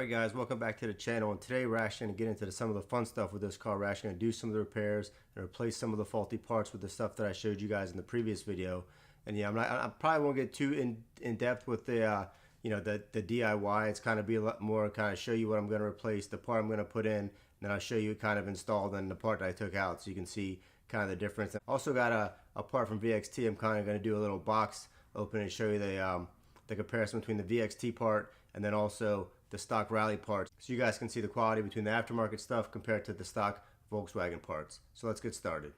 Alright guys, welcome back to the channel, and today we're actually going to get into some of the fun stuff with this car. We're actually going to do some of the repairs and replace some of the faulty parts with the stuff that I showed you guys in the previous video. And yeah, I probably won't get too in depth with the the DIY. It's kind of be a lot more kind of show you what I'm going to replace, the part I'm going to put in, and then I'll show you kind of installed and the part that I took out, so you can see kind of the difference. Also got a part from VXT. I'm kind of going to do a little box open and show you the comparison between the VXT part and then also the stock rally parts, so you guys can see the quality between the aftermarket stuff compared to the stock Volkswagen parts. So let's get started.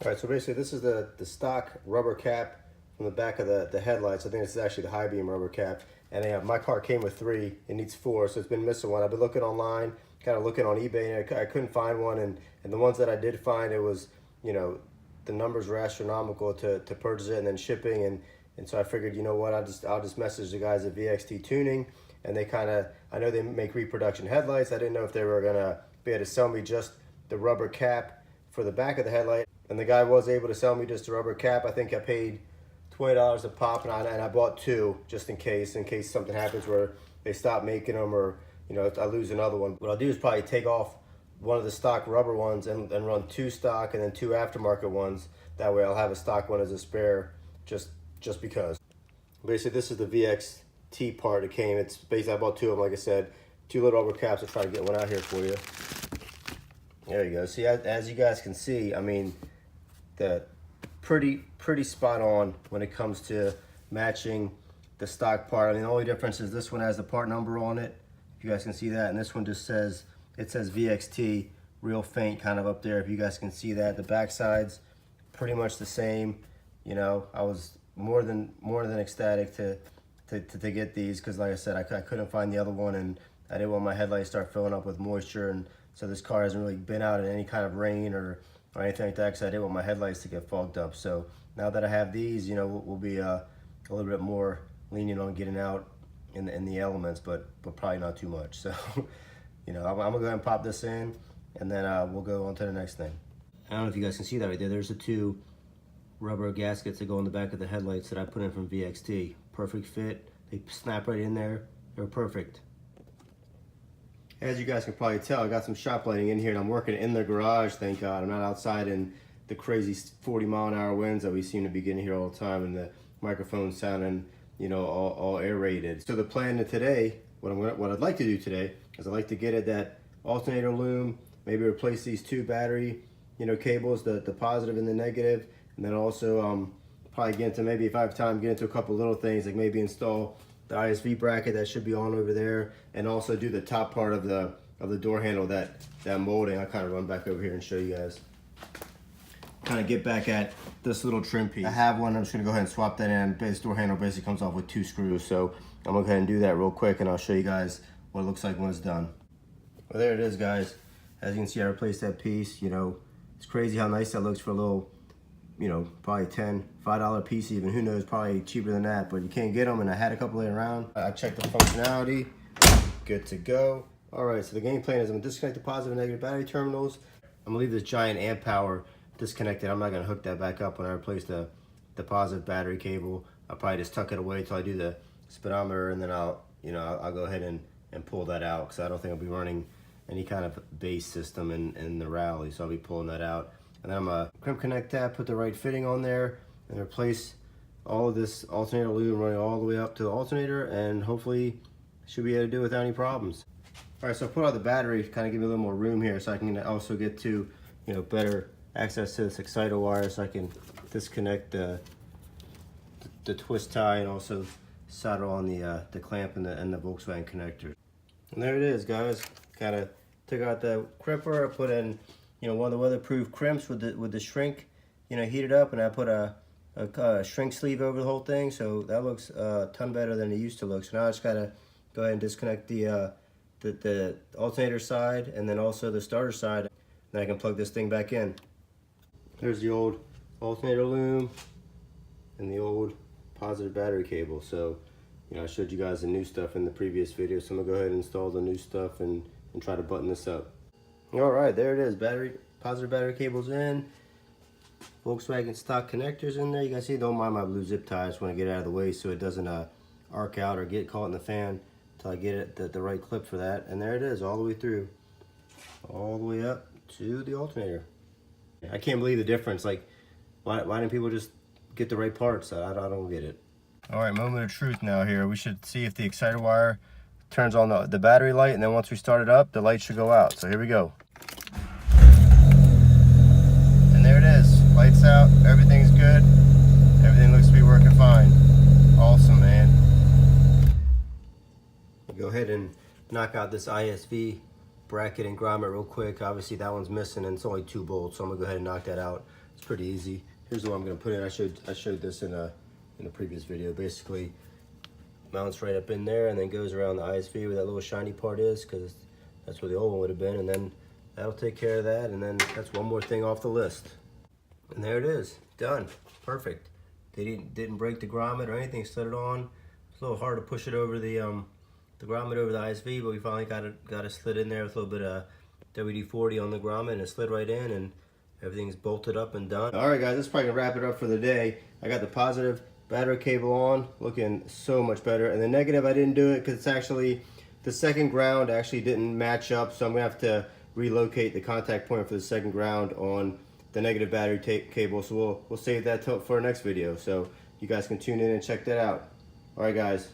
Alright, so basically this is the stock rubber cap from the back of the headlights. I think this is actually the high beam rubber cap, and my car came with 3. It needs 4, so it's been missing one. I've been looking online, kind of looking on eBay, and I couldn't find one, and the ones that I did find, it was, the numbers were astronomical to purchase it and then shipping, and so I figured, you know what, I'll just message the guys at VXT Tuning, and they I know they make reproduction headlights. I didn't know if they were gonna be able to sell me just the rubber cap for the back of the headlight, and the guy was able to sell me just the rubber cap. I think I paid $20 a pop, and I bought 2 just in case something happens where they stop making them, or I lose another one. What I'll do is probably take off one of the stock rubber ones and run 2 stock and then 2 aftermarket ones. That way I'll have a stock one as a spare, just because. Basically, this is the VXT part. It came. It's basically, I bought 2 of them, like I said, 2 little rubber caps. I'll try to get one out here for you. There you go. See, as you guys can see, I mean, the pretty spot on when it comes to matching the stock part. I mean, the only difference is this one has the part number on it, if you guys can see that, and this one just says, it says VXT, real faint kind of up there, if you guys can see that. The back side's pretty much the same. I was more than ecstatic to get these, because like I said, I couldn't find the other one, and I didn't want my headlights start filling up with moisture, and so this car hasn't really been out in any kind of rain or anything like that, because I didn't want my headlights to get fogged up. So now that I have these, we'll be a little bit more lenient on getting out in the elements, but probably not too much. So I'm gonna go ahead and pop this in, and then we'll go on to the next thing. I don't know if you guys can see that right there. There's the 2 rubber gaskets that go on the back of the headlights that I put in from VXT. Perfect fit. They snap right in there. They're perfect. As you guys can probably tell, I got some shop lighting in here, and I'm working in the garage, thank God. I'm not outside in the crazy 40-mile-an-hour winds that we seem to be getting here all the time, and the microphone sounding, all aerated. So the plan today, what I'd like to do today, is I'd like to get at that alternator loom, maybe replace these 2 battery, cables, the positive and the negative, and then also probably get into, maybe if I have time, get into a couple little things, like maybe install the ISV bracket that should be on over there, and also do the top part of the door handle, that molding. I'll kind of run back over here and show you guys. Kind of get back at this little trim piece. I have one. I'm just gonna go ahead and swap that in. This door handle basically comes off with 2 screws, so I'm gonna go ahead and do that real quick, and I'll show you guys what it looks like when it's done. Well, there it is, guys. As you can see, I replaced that piece. It's crazy how nice that looks for a little, probably $5 piece even. Who knows, probably cheaper than that, but you can't get them, and I had a couple laying around. I checked the functionality, good to go. All right, so the game plan is I'm gonna disconnect the positive and negative battery terminals. I'm gonna leave this giant amp power disconnected. I'm not gonna hook that back up when I replace the positive battery cable. I'll probably just tuck it away until I do the speedometer, and then I'll go ahead and pull that out, because I don't think I'll be running any kind of base system in the rally, so I'll be pulling that out. And then I'm gonna crimp connect that, put the right fitting on there, and replace all of this alternator loom running all the way up to the alternator, and hopefully should be able to do it without any problems. All right, so I put out the battery, kind of give me a little more room here, so I can also get to better access to this exciter wire, so I can disconnect the twist tie and also solder on the clamp and the Volkswagen connector. And there it is, guys. Kind of took out the crimper. I put in one of the weatherproof crimps with the shrink, heated up, and I put a shrink sleeve over the whole thing, so that looks a ton better than it used to look. So now I just gotta go ahead and disconnect the alternator side, and then also the starter side. Then I can plug this thing back in. There's the old alternator loom and the old positive battery cable. So, I showed you guys the new stuff in the previous video, so I'm gonna go ahead and install the new stuff and try to button this up. All right, there it is. Positive battery cables in. Volkswagen stock connectors in there. You guys see, don't mind my blue zip tie. I just want to get it out of the way so it doesn't arc out or get caught in the fan. until I get it the right clip for that. And there it is, all the way through, all the way up to the alternator. I can't believe the difference. Like, why didn't people just get the right parts? I don't get it. All right, moment of truth now here. We should see if the exciter wire turns on the battery light, and then once we start it up, the light should go out. So here we go. And there it is, lights out, everything's good. Everything looks to be working fine. Awesome, man. Go ahead and knock out this ISV bracket and grommet real quick. Obviously that one's missing and it's only 2 bolts, so I'm gonna go ahead and knock that out. It's pretty easy. Here's what I'm gonna put in. I showed this in a previous video. Basically mounts right up in there and then goes around the ISV where that little shiny part is, because that's where the old one would have been, and then that'll take care of that. And then that's one more thing off the list. And there it is, done, perfect. They didn't break the grommet or anything, slid it on. It's a little hard to push it over the grommet over the ISV, but we finally got it slid in there with a little bit of WD-40 on the grommet, and it slid right in, and everything's bolted up and done. All right, guys, that's probably gonna wrap it up for the day. I got the positive battery cable on, looking so much better, and the negative I didn't do it because it's actually the second ground actually didn't match up, so I'm gonna have to relocate the contact point for the second ground on the negative battery cable. So we'll save that for our next video, so you guys can tune in and check that out. All right, guys.